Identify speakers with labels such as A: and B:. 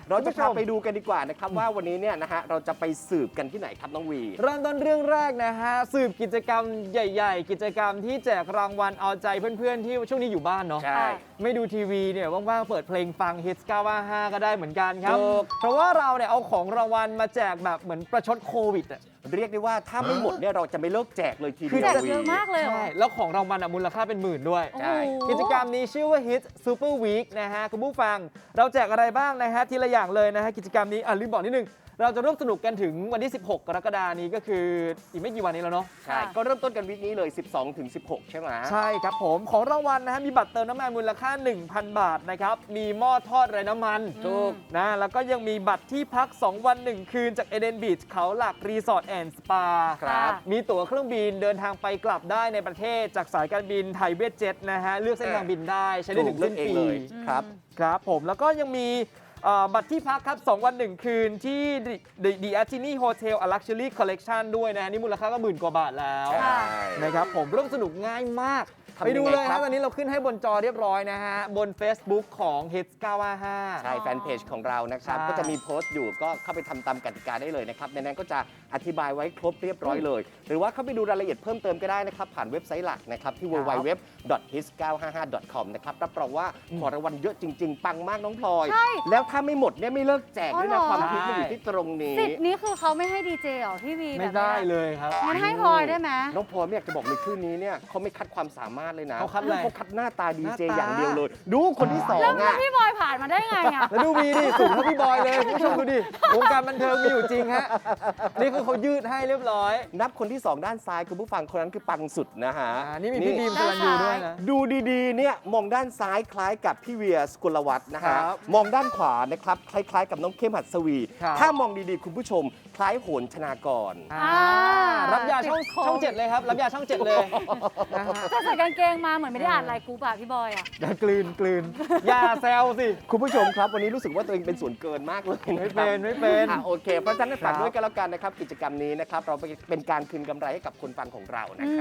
A: เราจะพาไปดูกันดีกว่านะครับว่าวันนี้เนี่ยนะฮะเราจะไปสืบกันที่ไหนครับน้องวี
B: เริ่มต้นเรื่องแรกนะฮะสืบกิจกรรมใหญ่ๆกิจกรรมที่แจกรางวัลเอาใจเพื่อนๆที่ช่วงนี้อยู่บ้านเนาะ
A: ใช่
B: ไม่ดูทีวีเนี่ยว่างๆเปิดเพลงฟัง Hits 955ก็ได้เหมือนกันครับเพราะว่าเราเนี่ยเอาของรางวัลมาแจกแบบเหมือนประชดโควิดอ่ะ
A: เรียกได้ว่าถ้าไม่หมดเนี่ยเราจะไม่เลิกแจกเลยทีเดียว
C: แจกเยอะมากเลยเหรอ
B: ใช่แล้วของรางวัลมูลค่าเป็นหมื่นด้วย
C: โอ้
A: ใช่
C: โห
B: กิจกรรมนี้ชื่อว่า Hits Super Week นะฮะคุณผู้ฟังเราแจกอะไรบ้างนะฮะทีละอย่างเลยนะฮะกิจกรรมนี้ลืมบอกนิดนึงเราจะร่วมสนุกกันถึงวันที่ 16 กรกฎาคมนี้ก็คืออีกไม่กี่วันนี้แล้วเนาะ
A: ใช่ก็เริ่มต้นกันวีคนี้เลย 12 ถึง 16 ใช่ไหม
B: ใช่ครับผมของรางวัลนะฮะมีบัตรเติมน้ำมันมูลค่า 1,000 บาทนะครับมีหม้อทอดไร้น้ำมัน
A: ถูก
B: นะแล้วก็ยังมีบัตรที่พัก 2 วัน 1 คืนจากเอเดนบีชเขาหลักรีสอร์ทแอนด์สปา
A: ครับ
B: มีตั๋วเครื่องบินเดินทางไปกลับได้ในประเทศจากสายการบินไทยเวทเจ็ตนะฮะเลือกเส้นทางบินได้ใช้ได้ถึงสิ้น
A: เอง
B: ปี
A: เลยครับ
B: ครับผมแล้วก็ยังมีบัตรที่พักครับ 2 วัน 1 คืนที่ The Atini Hotel A Luxury Collection ด้วยนะฮะนี่มูลค่าก็10,000 กว่าบาทแล้ว
A: ใช่
B: นะครับผมร่วมสนุกง่ายมาก
A: ทำ
B: ไปดู
A: ยังไง
B: เลย
A: ครั
B: ฮะ
A: บ
B: ตอนนี้เราขึ้นให้บนจอเรียบร้อยนะฮะ บน Facebook ของ Hits 955
A: ใช่แฟนเพจของเรานะครับ
B: ใช่
A: ก็จะมีโพสต์อยู่ก็เข้าไปทำตามกติกาได้เลยนะครับในนั้นก็จะอธิบายไว้ครบเรียบร้อยเลย หรือว่าเข้าไปดูรายละเอียดเพิ่มเติมก็ได้นะครับ ผ่านเว็บไซต์หลักนะครับที่ www.hits955.com นะครับรับรองว่าของรางวัลเยอะจริง ๆ ปังมากน้องพลอย
C: ใช่
A: แล้วถ้าไม่หมดเนี่ยไม่เลิกแจกด้วยนะ
C: อ๋อเหรอ
A: ความคิดมันอยู่ที่ตรงนี้
C: สิทธิ์นี้คือเขาไม่ให้ดีเจเหรอพี่วีแบบ
B: ไม่
C: นี้
B: ได้เลยครับ
C: งั้นให้พลอยได้ไหม
A: น้องพลอยไม่อยากจะบอกในคลื่นนี้เนี่ยเขาไม่คัดความสามารถเลยนะ
B: เขาคัดอะไร
A: เขาคัดหน้าตาดีเจ
B: หน้าตา
A: อย่างเดียวเลย ดูคนที่สอง
C: แล้ว
A: อ่ะ
C: พี่บอยผ่านมาได้ไงอ่ะ
B: แล้วดูวีดิสูงเท่าพี่บอยเลยคุณผู้ชมดูดิวงการบันเทิงมีอยู่จริงฮะนี่คือเขายืดให้เรียบร้อย
A: นับคนที่ 2 ด้านซ้ายคุณผู้ฟังคนนั้นคือปังสุดนะฮะ
B: นี่มีพี่บีมสรัญยูด้วยนะ
A: ดูดีๆเนี่ยมองด้านซ้ายคล้ายกับพี่เวียสกุลวัฒน์นะฮะ
B: ครับ
A: มองด้านขวานะครับคล้ายๆกับน้องเข้มหัดสวี
B: ครับ
A: ถ้ามองดีๆคุณผู้ชมคล้ายโหนชนากร
B: รับยาช่อง
C: ติดโควิด
B: ช่อง7เลยครับ รับยาช่อง 7 เลยนะฮะ
C: แต่ใส่กางเกงมาเหมือนไม่ได้อ่านไลน์กรุ๊ปอะพี่บอยอะ
B: อย่ากลืนอย่าแซวสิ
A: คุณผู้ชมครับวันนี้รู้สึกว่าตัวเองเป็นส่วนเกินมากเลยนะ
B: ไม่
A: ครั
B: เป็นไม่เป็น
A: โอเคเพราะฉะนั้นฝาก
B: ครับ
A: ด้วยกันแล้วกันนะครับกิจกรรมนี้นะครับเราเป็นการคืนกำไรให้กับคนฟังของเรานะครับ